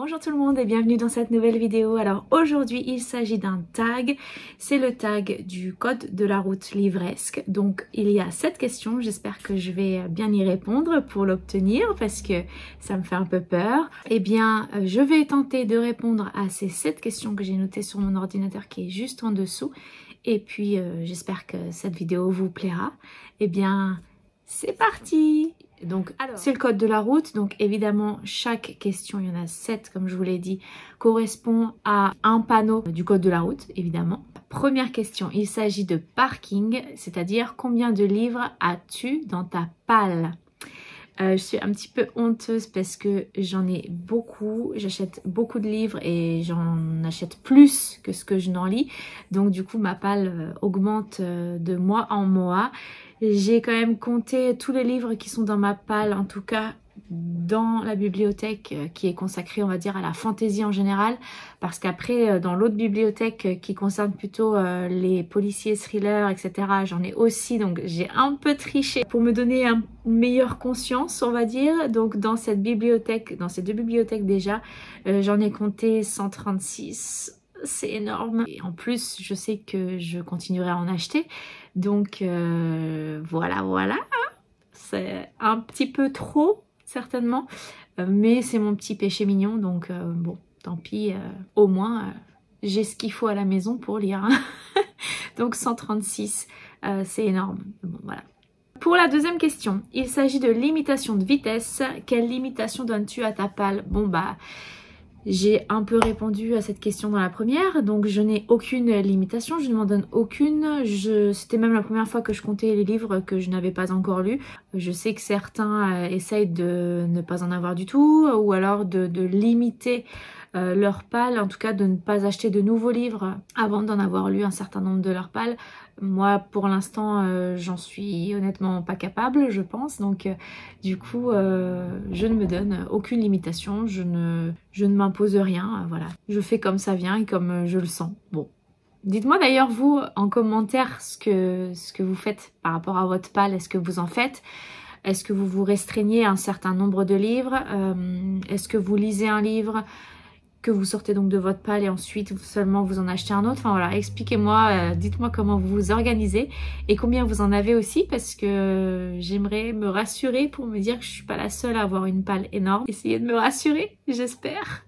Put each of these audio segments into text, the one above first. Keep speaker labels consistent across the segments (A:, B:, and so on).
A: Bonjour tout le monde et bienvenue dans cette nouvelle vidéo. Alors aujourd'hui il s'agit d'un tag, c'est le tag du code de la route livresque. Donc il y a 7 questions, j'espère que je vais bien y répondre pour l'obtenir parce que ça me fait un peu peur. Eh bien je vais tenter de répondre à ces 7 questions que j'ai notées sur mon ordinateur qui est juste en dessous. Et puis j'espère que cette vidéo vous plaira. Eh bien c'est parti! Donc c'est le code de la route, donc évidemment chaque question, il y en a 7 comme je vous l'ai dit, correspond à un panneau du code de la route évidemment. Première question, il s'agit de parking, c'est-à-dire combien de livres as-tu dans ta palle? Je suis un petit peu honteuse parce que j'en ai beaucoup, j'achète beaucoup de livres et j'en achète plus que ce que je n'en lis. Donc du coup ma palle augmente de mois en mois. J'ai quand même compté tous les livres qui sont dans ma palle, en tout cas dans la bibliothèque qui est consacrée on va dire à la fantaisie en général, parce qu'après dans l'autre bibliothèque qui concerne plutôt les policiers, thrillers, etc. j'en ai aussi, donc j'ai un peu triché pour me donner une meilleure conscience on va dire. Donc dans cette bibliothèque, dans ces deux bibliothèques déjà, j'en ai compté 136. C'est énorme et en plus je sais que je continuerai à en acheter, donc voilà, c'est un petit peu trop certainement, mais c'est mon petit péché mignon, donc bon tant pis, au moins j'ai ce qu'il faut à la maison pour lire hein. Donc 136 c'est énorme. Bon, voilà. Pour la deuxième question, il s'agit de limitation de vitesse. Quelle limitation donnes-tu à ta palle? Bon bah j'ai un peu répondu à cette question dans la première, donc je n'ai aucune limitation, je ne m'en donne aucune. C'était même la première fois que je comptais les livres que je n'avais pas encore lus. Je sais que certains essayent de ne pas en avoir du tout, ou alors de limiter leur palle, en tout cas de ne pas acheter de nouveaux livres avant d'en avoir lu un certain nombre de leurs palles. Moi pour l'instant j'en suis honnêtement pas capable je pense, donc du coup je ne me donne aucune limitation, je ne m'impose rien, voilà. Je fais comme ça vient et comme je le sens. Bon. Dites-moi d'ailleurs vous en commentaire ce que vous faites par rapport à votre palle, est-ce que vous en faites? Est-ce que vous vous restreignez à un certain nombre de livres? Est-ce que vous lisez un livre que vous sortez donc de votre palle et ensuite seulement vous en achetez un autre? Enfin voilà, expliquez-moi, dites-moi comment vous vous organisez et combien vous en avez aussi, parce que j'aimerais me rassurer pour me dire que je suis pas la seule à avoir une palle énorme. Essayez de me rassurer, j'espère.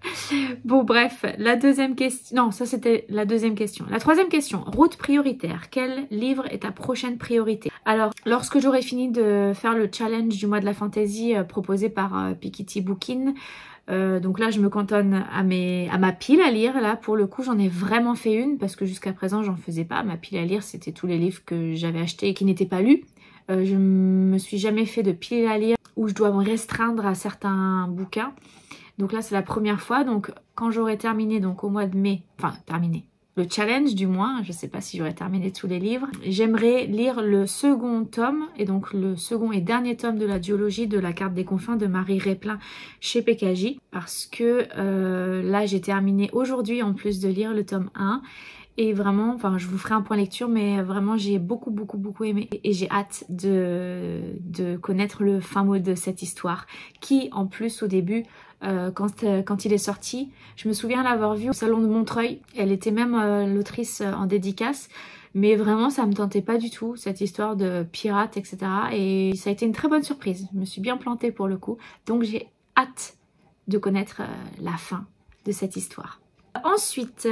A: Bon bref, la deuxième question, non ça c'était la deuxième question. La troisième question, route prioritaire. Quel livre est ta prochaine priorité? Alors lorsque j'aurai fini de faire le challenge du mois de la fantasy proposé par Piketty Bookin, donc là je me cantonne à ma pile à lire. Là pour le coup j'en ai vraiment fait une, parce que jusqu'à présent j'en faisais pas. Ma pile à lire c'était tous les livres que j'avais achetés et qui n'étaient pas lus. Je me suis jamais fait de pile à lire où je dois me restreindre à certains bouquins. Donc là c'est la première fois, donc quand j'aurai terminé donc au mois de mai, enfin terminé le challenge du moins, je sais pas si j'aurai terminé tous les livres, j'aimerais lire le second tome, et donc le second et dernier tome de la duologie de la carte des confins de Marie Replin chez PKJ, parce que là j'ai terminé aujourd'hui en plus de lire le tome 1, et vraiment, enfin je vous ferai un point lecture, mais vraiment j'ai beaucoup aimé et j'ai hâte de connaître le fin mot de cette histoire, qui en plus au début, quand il est sorti, je me souviens l'avoir vu au salon de Montreuil, elle était même l'autrice en dédicace, mais vraiment ça me tentait pas du tout cette histoire de pirates etc, et ça a été une très bonne surprise, je me suis bien plantée pour le coup, donc j'ai hâte de connaître la fin de cette histoire. Ensuite,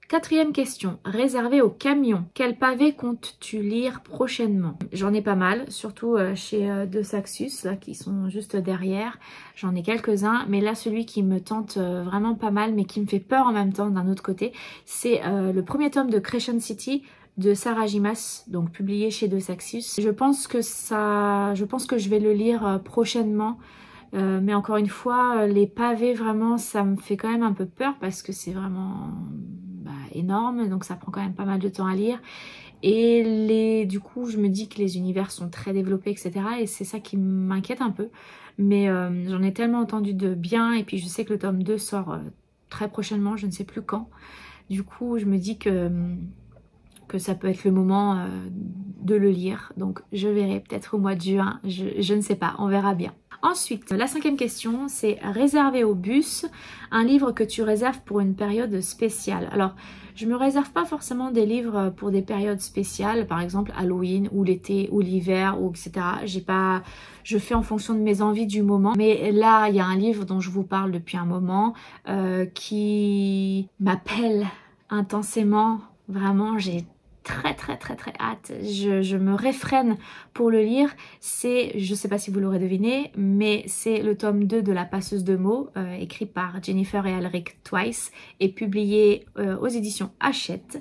A: quatrième question, réservée aux camions. Quel pavé comptes-tu lire prochainement? J'en ai pas mal, surtout chez De Saxus, là, qui sont juste derrière. J'en ai quelques-uns, mais là, celui qui me tente vraiment pas mal, mais qui me fait peur en même temps d'un autre côté, c'est le premier tome de Crescent City de Sarah J. Maas, donc publié chez De Saxus. Je pense que je vais le lire prochainement. Mais encore une fois, les pavés vraiment ça me fait quand même un peu peur, parce que c'est vraiment énorme, donc ça prend quand même pas mal de temps à lire, et du coup je me dis que les univers sont très développés etc, et c'est ça qui m'inquiète un peu, mais j'en ai tellement entendu de bien, et puis je sais que le tome 2 sort très prochainement, je ne sais plus quand, du coup je me dis que ça peut être le moment de le lire, donc je verrai peut-être au mois de juin, je ne sais pas, on verra bien. Ensuite, la cinquième question, c'est réserver au bus un livre que tu réserves pour une période spéciale. Alors, je me réserve pas forcément des livres pour des périodes spéciales, par exemple Halloween ou l'été ou l'hiver ou etc. Je fais en fonction de mes envies du moment. Mais là, il y a un livre dont je vous parle depuis un moment qui m'appelle intensément. Vraiment, j'ai très hâte. Je me réfrène pour le lire. C'est, je ne sais pas si vous l'aurez deviné, mais c'est le tome 2 de La Passeuse de mots, écrit par Jennifer et Alric Twice et publié aux éditions Hachette.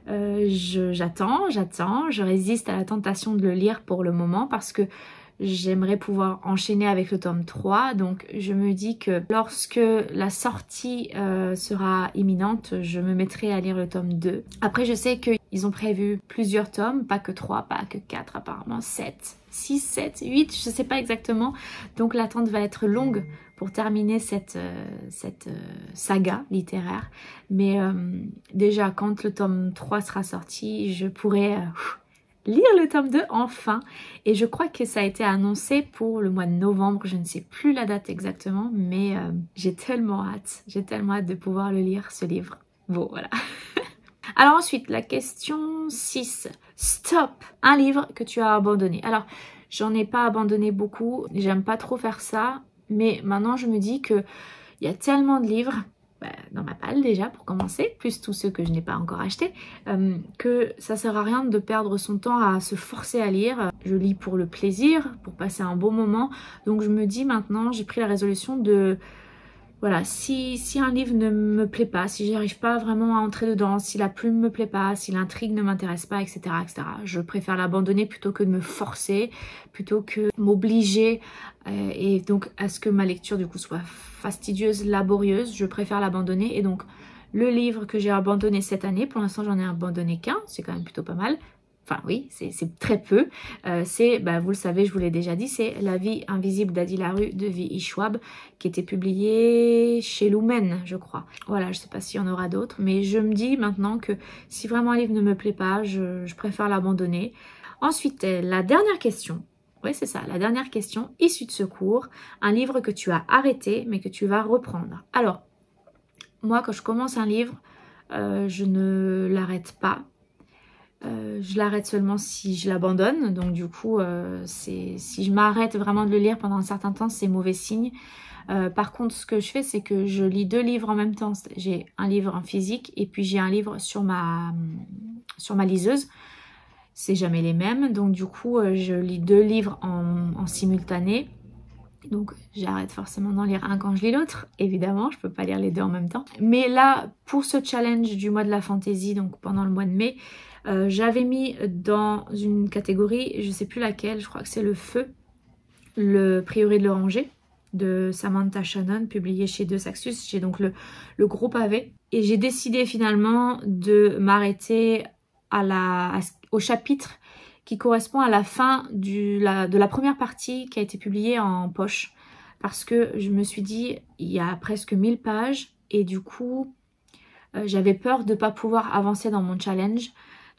A: J'attends, je résiste à la tentation de le lire pour le moment parce que j'aimerais pouvoir enchaîner avec le tome 3, donc je me dis que lorsque la sortie sera imminente, je me mettrai à lire le tome 2. Après, je sais qu'ils ont prévu plusieurs tomes, pas que 3, pas que 4, apparemment 7, 6, 7, 8, je sais pas exactement. Donc l'attente va être longue pour terminer cette saga littéraire. Mais déjà, quand le tome 3 sera sorti, je pourrai lire le tome 2 enfin, et je crois que ça a été annoncé pour le mois de novembre, je ne sais plus la date exactement, mais j'ai tellement hâte de pouvoir le lire, ce livre. Bon, voilà. Alors ensuite, la question 6. Stop! Un livre que tu as abandonné. Alors, j'en ai pas abandonné beaucoup, j'aime pas trop faire ça, mais maintenant je me dis que il y a tellement de livres dans ma palle déjà pour commencer, plus tous ceux que je n'ai pas encore achetés, que ça sert à rien de perdre son temps à se forcer à lire. Je lis pour le plaisir, pour passer un bon moment, donc je me dis maintenant, j'ai pris la résolution de... Voilà, si un livre ne me plaît pas, si j'arrive pas vraiment à entrer dedans, si la plume me plaît pas, si l'intrigue ne m'intéresse pas, etc., je préfère l'abandonner plutôt que de me forcer, plutôt que m'obliger et donc à ce que ma lecture du coup soit fastidieuse, laborieuse. Je préfère l'abandonner, et donc le livre que j'ai abandonné cette année, pour l'instant j'en ai abandonné qu'un, c'est quand même plutôt pas mal. Enfin oui, c'est très peu. C'est, vous le savez, je vous l'ai déjà dit, c'est La vie invisible d'Adi Larue de V.I. Schwab, qui était publié chez Lumen, je crois. Voilà, je sais pas s'il y en aura d'autres, mais je me dis maintenant que si vraiment un livre ne me plaît pas, je préfère l'abandonner. Ensuite, la dernière question. Oui, c'est ça, la dernière question, issue de ce cours. Un livre que tu as arrêté, mais que tu vas reprendre. Alors, moi, quand je commence un livre, je ne l'arrête pas. Je l'arrête seulement si je l'abandonne, donc du coup si je m'arrête vraiment de le lire pendant un certain temps, c'est mauvais signe. Par contre, ce que je fais, c'est que je lis 2 livres en même temps. J'ai un livre en physique et puis j'ai un livre sur ma liseuse. C'est jamais les mêmes, donc du coup je lis 2 livres en simultané. Donc j'arrête forcément d'en lire un quand je lis l'autre, évidemment, je peux pas lire les 2 en même temps. Mais là, pour ce challenge du mois de la fantaisie, donc pendant le mois de mai, j'avais mis dans une catégorie, je sais plus laquelle, je crois que c'est le feu, le Prieuré de l'Oranger de Samantha Shannon, publié chez De Saxus. J'ai donc le gros pavé, et j'ai décidé finalement de m'arrêter au chapitre qui correspond à la fin de la première partie qui a été publiée en poche, parce que je me suis dit, il y a presque 1000 pages et du coup j'avais peur de ne pas pouvoir avancer dans mon challenge.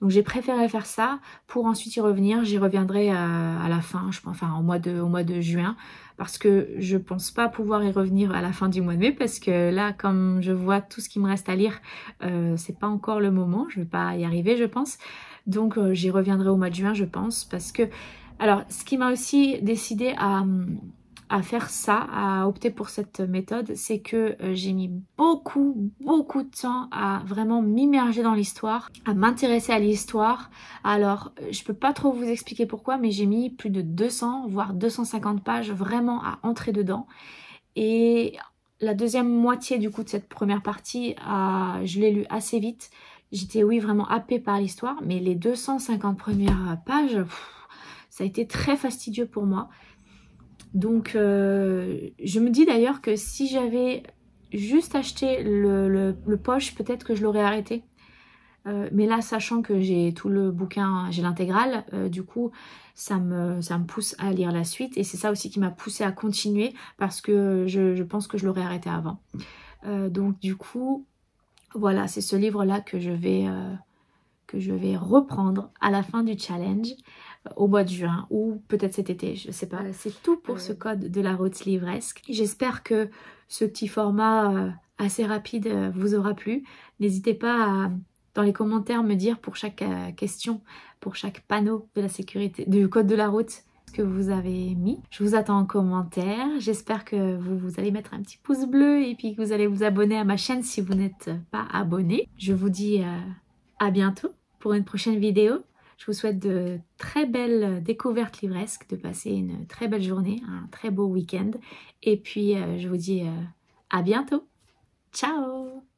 A: Donc j'ai préféré faire ça pour ensuite y revenir. J'y reviendrai à la fin, je pense, enfin au mois de juin, parce que je pense pas pouvoir y revenir à la fin du mois de mai, parce que là, comme je vois tout ce qui me reste à lire, c'est pas encore le moment, je vais pas y arriver, je pense. Donc j'y reviendrai au mois de juin, je pense, parce que... Alors, ce qui m'a aussi décidé à faire ça, à opter pour cette méthode, c'est que j'ai mis beaucoup de temps à vraiment m'immerger dans l'histoire, à m'intéresser à l'histoire. Alors, je peux pas trop vous expliquer pourquoi, mais j'ai mis plus de 200, voire 250 pages vraiment à entrer dedans. Et la deuxième moitié du coup de cette première partie, je l'ai lu assez vite. J'étais, oui, vraiment happée par l'histoire, mais les 250 premières pages, ça a été très fastidieux pour moi. Donc je me dis d'ailleurs que si j'avais juste acheté le poche, peut-être que je l'aurais arrêté. Mais là, sachant que j'ai tout le bouquin, j'ai l'intégrale, du coup ça me pousse à lire la suite. Et c'est ça aussi qui m'a poussée à continuer, parce que je pense que je l'aurais arrêté avant. Donc du coup, voilà, c'est ce livre-là que je vais que je vais reprendre à la fin du challenge au mois de juin ou peut-être cet été, je sais pas. C'est tout pour ce code de la route livresque. J'espère que ce petit format assez rapide vous aura plu. N'hésitez pas à, dans les commentaires, me dire pour chaque question, pour chaque panneau de la sécurité, du code de la route que vous avez mis. Je vous attends en commentaire. J'espère que vous allez mettre un petit pouce bleu et puis que vous allez vous abonner à ma chaîne si vous n'êtes pas abonné. Je vous dis à bientôt pour une prochaine vidéo. Je vous souhaite de très belles découvertes livresques, de passer une très belle journée, un très beau week-end. Et puis, je vous dis à bientôt. Ciao!